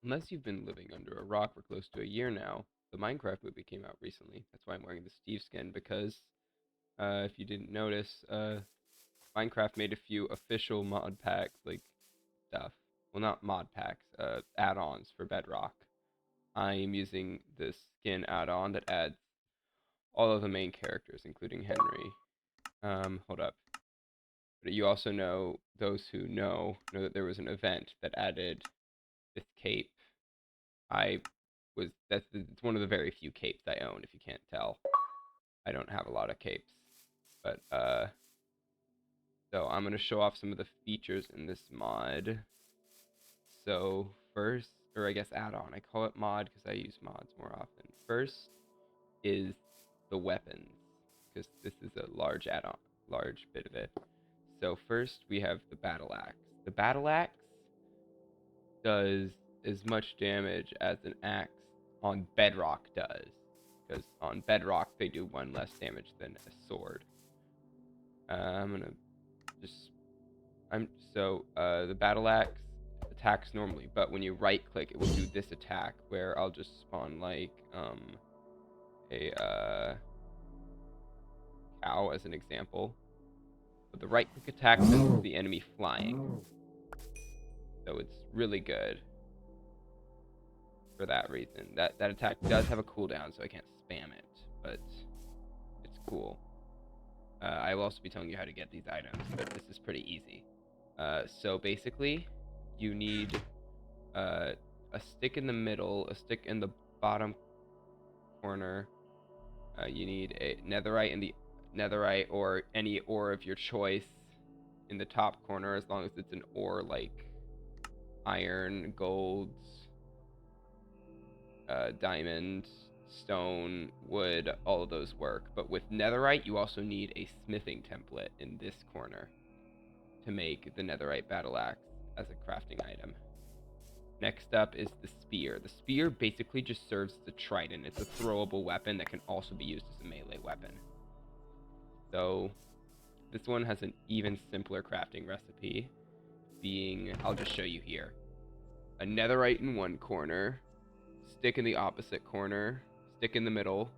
Unless you've been living under a rock for close to a year now, the Minecraft movie came out recently. That's why I'm wearing the Steve skin because if you didn't notice, Minecraft made a few official mod packs like stuff. Well, not mod packs, add-ons for Bedrock. I am using the skin add-on that adds all of the main characters, including Henry. Hold up. But you also know, those who know that there was an event that added this cape. I it's one of the very few capes I own, if you can't tell. I don't have a lot of capes. But so I'm gonna show off some of the features in this mod. So first, or I guess add-on, I call it mod because I use mods more often. First is the weapons, because this is a large add-on, large bit of it. So first we have the battle axe. The battle axe does as much damage as an axe on bedrock does, because on bedrock they do one less damage than a sword. I'm gonna just the battle axe attacks normally, but when you right click, it will do this attack where I'll just spawn like a cow as an example. But the right click attack sends the enemy flying, so it's really good for that reason. That attack does have a cooldown, so I can't spam it, but it's cool. I will also be telling you how to get these items, but this is pretty easy. So basically, you need a stick in the middle, a stick in the bottom corner. You need a netherite in the netherite or any ore of your choice in the top corner, as long as it's an ore like iron, gold, diamond, stone, wood, all of those work. But with netherite, you also need a smithing template in this corner to make the netherite battle axe as a crafting item. Next up is the spear. The spear basically just serves as a trident. It's a throwable weapon that can also be used as a melee weapon. So this one has an even simpler crafting recipe, being, I'll just show you here. A netherite in one corner, stick in the opposite corner, stick in the middle,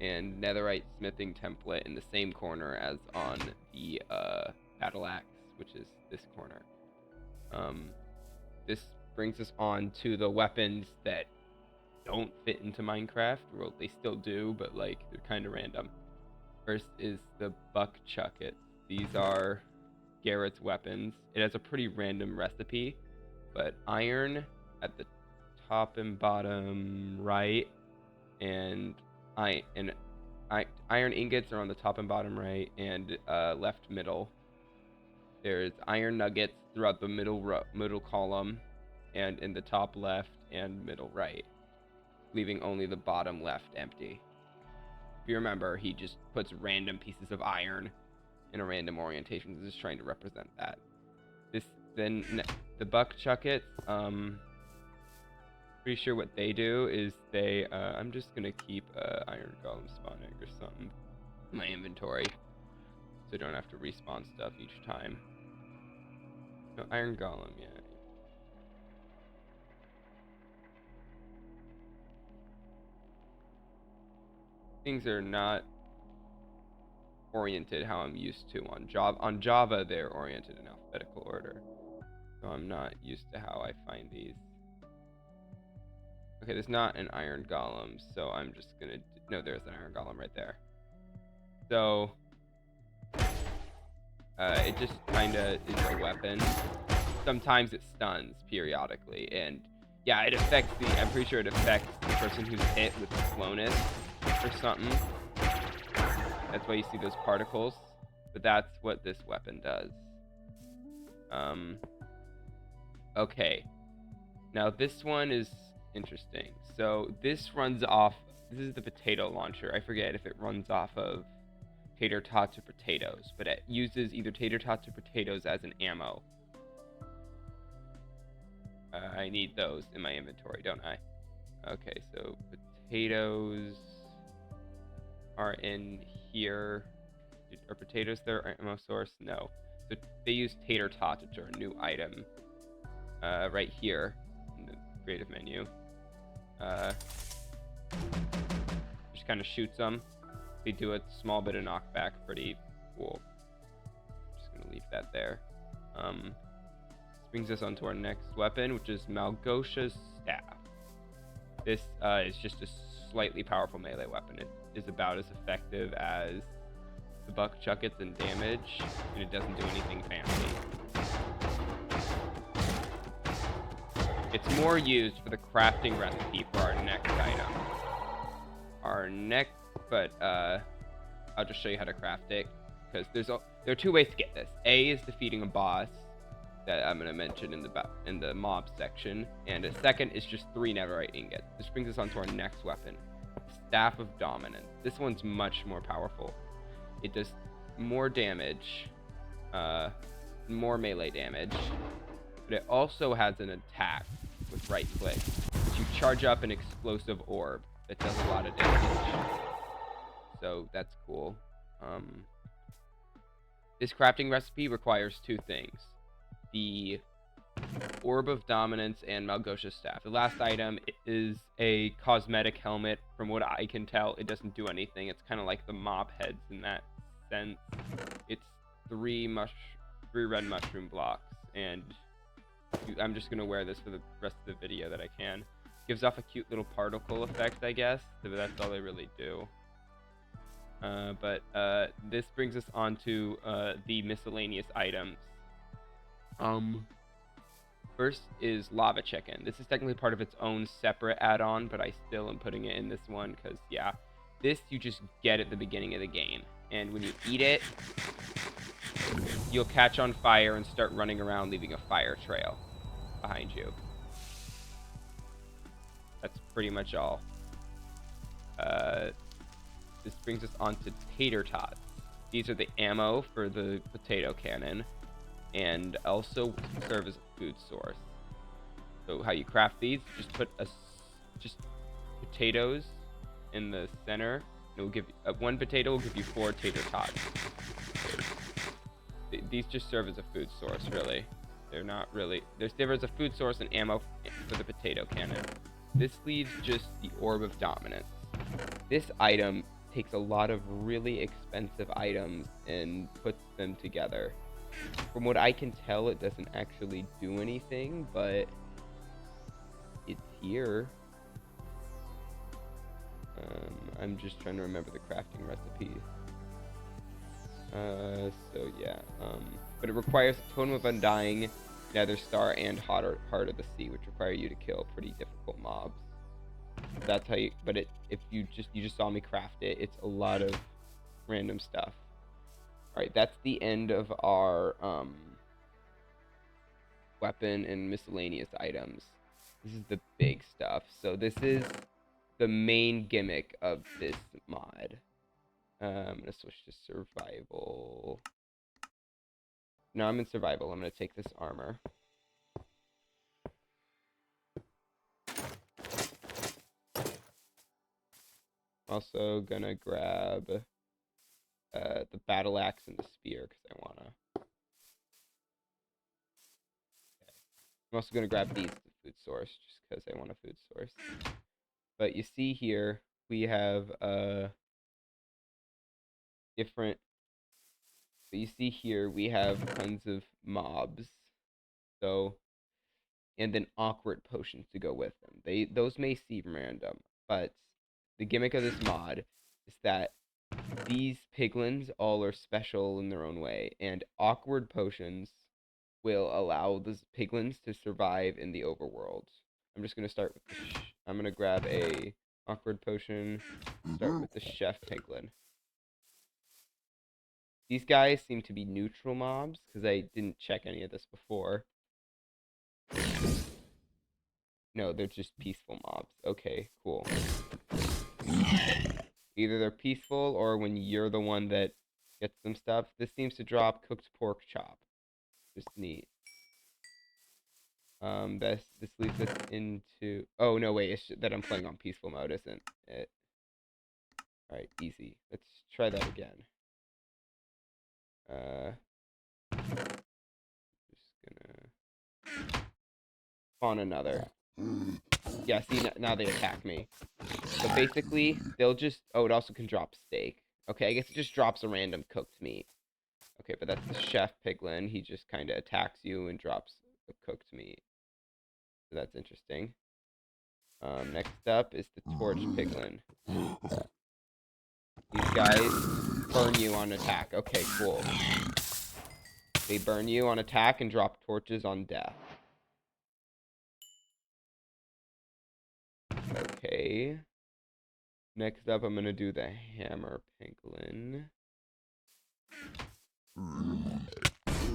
and netherite smithing template in the same corner as on the battle axe, which is this corner. This brings us on to the weapons that don't fit into Minecraft. Well, they still do, but like they're kind of random. First is the buck chuckets. These are Garrett's weapons. It has a pretty random recipe, but iron at the top and bottom right, and iron ingots are on the top and bottom right, and left middle. There's iron nuggets throughout the middle column, and in the top left and middle right, leaving only the bottom left empty. If you remember, he just puts random pieces of iron in a random orientation, just trying to represent that. The buck chuckets, pretty sure what they do is they, I'm just gonna keep iron golem spawning or something in my inventory, so I don't have to respawn stuff each time. No, iron golem, yeah. Things are not oriented how I'm used to on Java. On Java, they're oriented in alphabetical order, so I'm not used to how I find these. Okay, there's not an iron golem, so I'm just gonna... No, there's an iron golem right there. So, it just kinda is a weapon. Sometimes it stuns periodically, and yeah, it affects the... I'm pretty sure it affects the person who's hit with the slowness or something. That's why you see those particles, but that's what this weapon does. Okay. Now this one is interesting. So this runs off... This is the potato launcher. I forget if it runs off of tater tots or potatoes, but it uses either tater tots or potatoes as an ammo. I need those in my inventory, don't I? Okay, so potatoes are in here. Are potatoes their ammo source? No. So they use tater tots, which are a new item right here creative menu. Just kind of shoots them. We do a small bit of knockback. Pretty cool. Just gonna leave that there. This brings us on to our next weapon, which is Malgosha's Staff. This is just a slightly powerful melee weapon. It is about as effective as the Buck Chuckets in damage, and it doesn't do anything fancy. It's more used for the crafting recipe for our next item. But I'll just show you how to craft it, because there are two ways to get this. A is defeating a boss that I'm gonna mention in the mob section, and a second is just 3 netherite ingots. This brings us on to our next weapon, Staff of Dominance. This one's much more powerful. It does more damage, more melee damage, but it also has an attack with right click. You charge up an explosive orb that does a lot of damage. So that's cool. This crafting recipe requires 2 things: the Orb of Dominance and Malgosha's Staff. The last item is a cosmetic helmet. From what I can tell, it doesn't do anything. It's kind of like the mob heads in that sense. It's 3 red mushroom blocks, and I'm just gonna wear this for the rest of the video that I can. Gives off a cute little particle effect, I guess, but that's all they really do. This brings us on to the miscellaneous items. First is Lava Chicken. This is technically part of its own separate add-on, but I still am putting it in this one because, yeah, this you just get at the beginning of the game. And when you eat it, you'll catch on fire and start running around, leaving a fire trail behind you. That's pretty much all. This brings us on to Tater Tots. These are the ammo for the potato cannon, and also serve as a food source. So how you craft these, just put just potatoes in the center. It will give you, 1 potato will give you 4 tater tots. These just serve as a food source, really. They're not really, they serve as a food source and ammo for the potato cannon. This leaves just the Orb of Dominance. This item takes a lot of really expensive items and puts them together. From what I can tell, it doesn't actually do anything, but it's here. I'm just trying to remember the crafting recipe. So yeah. But it requires a Totem of Undying, Nether Star, and Heart of the Sea, which require you to kill pretty difficult mobs. That's how you. But if you just saw me craft it, it's a lot of random stuff. Alright, that's the end of our weapon and miscellaneous items. This is the big stuff. So this is the main gimmick of this mod. I'm going to switch to survival. No, I'm in survival. I'm going to take this armor. Also going to grab the battle axe and the spear because I want to. Okay. I'm also going to grab these, the food source, just because I want a food source. But you see here, we have different. But you see here, we have tons of mobs. So, and then awkward potions to go with them. Those may seem random, but the gimmick of this mod is that these piglins all are special in their own way, and awkward potions will allow those piglins to survive in the overworld. I'm just gonna start with I'm gonna grab a awkward potion. Start with the chef piglin. These guys seem to be neutral mobs because I didn't check any of this before. No, they're just peaceful mobs. Okay, cool. Either they're peaceful or when you're the one that gets them stuff. This seems to drop cooked pork chop. Just neat. This leads us into. Oh no, wait! It's that I'm playing on peaceful mode, isn't it? All right, easy. Let's try that again. Just gonna spawn another. Yeah, see, now they attack me. So basically, they'll just... Oh, it also can drop steak. Okay, I guess it just drops a random cooked meat. Okay, but that's the chef piglin. He just kind of attacks you and drops a cooked meat. So that's interesting. Next up is the torch piglin. These guys burn you on attack. Okay, cool. They burn you on attack and drop torches on death. Okay. Next up, I'm going to do the hammer piglin.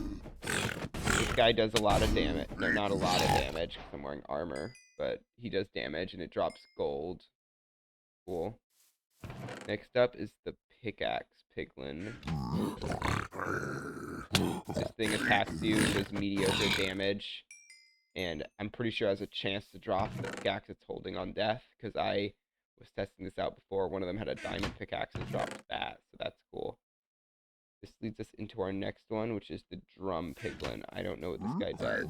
This guy does a lot of damage. No, not a lot of damage because I'm wearing armor. But he does damage and it drops gold. Cool. Next up is the pickaxe piglin. This thing attacks you, does mediocre damage. And I'm pretty sure has a chance to drop the pickaxe it's holding on death. Because I was testing this out before. One of them had a diamond pickaxe and dropped that. So that's cool. This leads us into our next one, which is the drum piglin. I don't know what this guy does.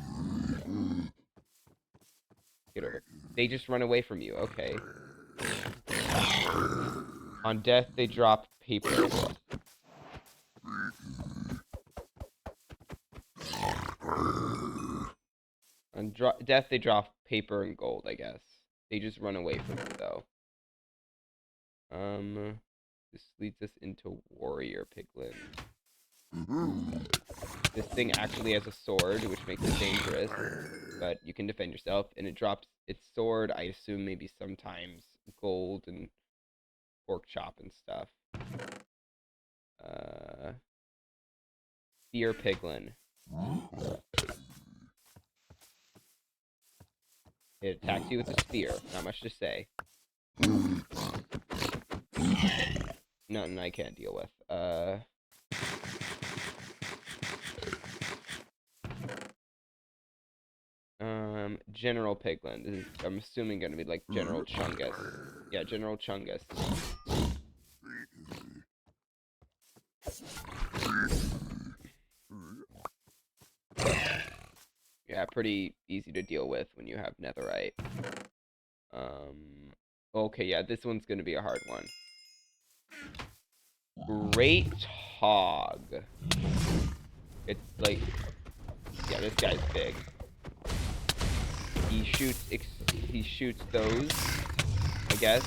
Get over. They just run away from you. Okay. On death, they drop paper. On death, they drop paper and gold, I guess. They just run away from you, though. This leads us into warrior piglin. This thing actually has a sword, which makes it dangerous, but you can defend yourself, and it drops its sword, I assume maybe sometimes gold and pork chop and stuff. Spear piglin. It attacks you with a spear. Not much to say. Nothing I can't deal with. General piglin. This is, I'm assuming, going to be like General Chungus. Yeah, General Chungus. Yeah, pretty easy to deal with when you have netherite. Okay, yeah, this one's going to be a hard one. Great Hog. It's like... Yeah, this guy's big. He shoots those, I guess.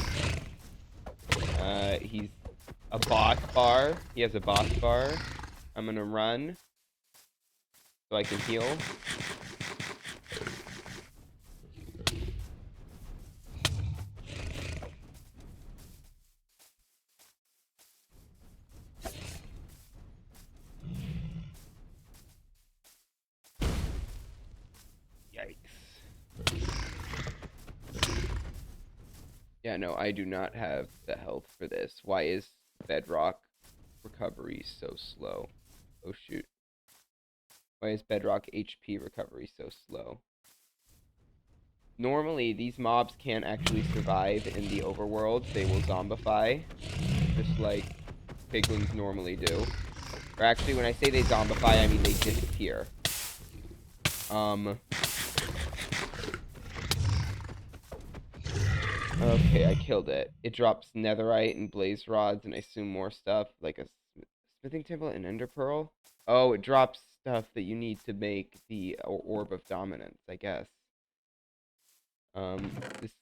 He's a boss bar. He has a boss bar. I'm gonna run so I can heal. Yikes. Yeah, no, I do not have the health for this. Why is bedrock recovery so slow? Oh, shoot. Why is bedrock HP recovery so slow? Normally, these mobs can't actually survive in the overworld. They will zombify, just like piglins normally do. Or actually, when I say they zombify, I mean they disappear. Okay, I killed it. It drops netherite and blaze rods and I assume more stuff, like a smithing table and ender pearl. Oh, it drops stuff that you need to make the orb of dominance, I guess. This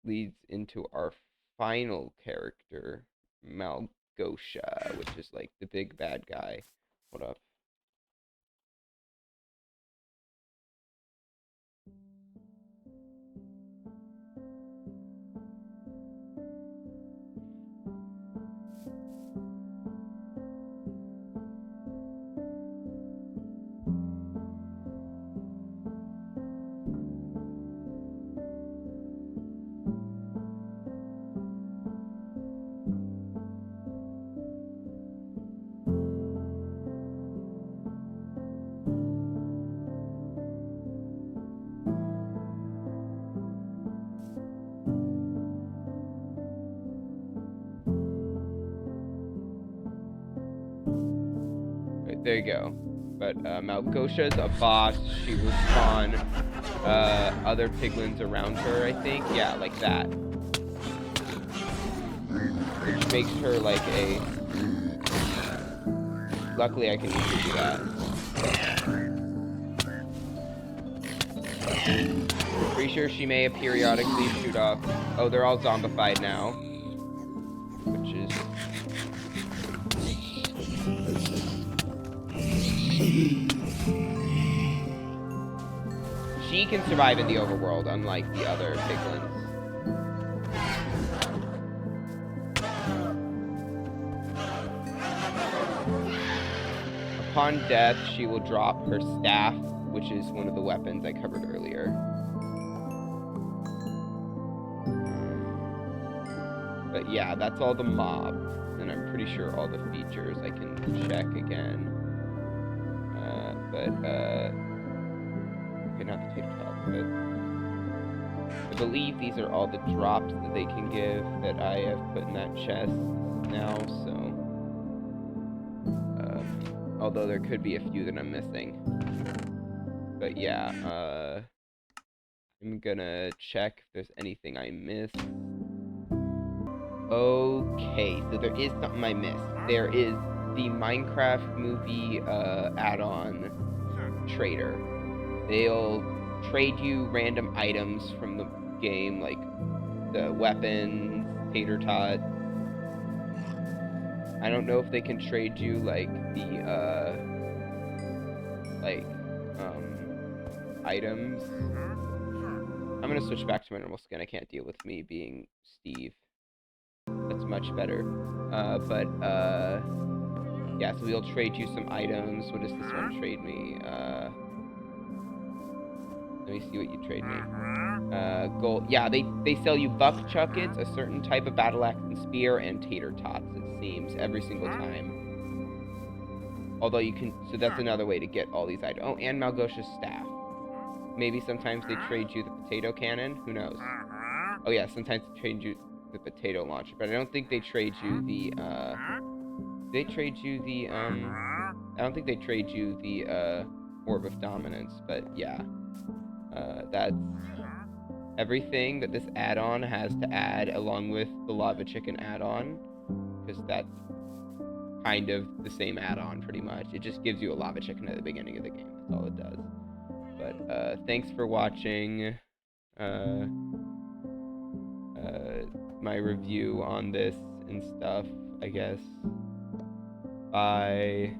leads into our final character, Malgosha, which is like the big bad guy. Hold up. Right, there you go. But Malgosha is a boss. She will spawn other piglins around her, I think. Yeah, like that. Which makes her like a... Luckily, I can easily do that. Pretty sure she may periodically shoot off... Oh, they're all zombified now. Which is... She can survive in the overworld, unlike the other piglins. Upon death, she will drop her staff, which is one of the weapons I covered earlier. But yeah, that's all the mobs, and I'm pretty sure all the features I can check again. Okay, not the tater tot, but I believe these are all the drops that they can give that I have put in that chest now, so although there could be a few that I'm missing. But yeah, I'm gonna check if there's anything I missed. Okay, so there is something I missed. There is the Minecraft movie add-on trader. They'll trade you random items from the game, like the weapons, tater tot. I don't know if they can trade you like the items. I'm gonna switch back to my normal skin. I can't deal with me being Steve. That's much better. Yeah, so we'll trade you some items. What does this one trade me? Let me see what you trade me. Gold. Yeah, they sell you buck chuckets, a certain type of battle axe and spear, and tater tots, it seems, every single time. Although you can, so that's another way to get all these items. Oh, and Malgosha's staff. Maybe sometimes they trade you the potato cannon. Who knows? Oh yeah, sometimes they trade you the potato launcher, but I don't think they trade you the, they trade you the, I don't think they trade you the, Orb of Dominance, but yeah. That's everything that this add-on has to add, along with the Lava Chicken add-on, because that's kind of the same add-on, pretty much. It just gives you a Lava Chicken at the beginning of the game. That's all it does. But, thanks for watching, my review on this and stuff, I guess. Bye.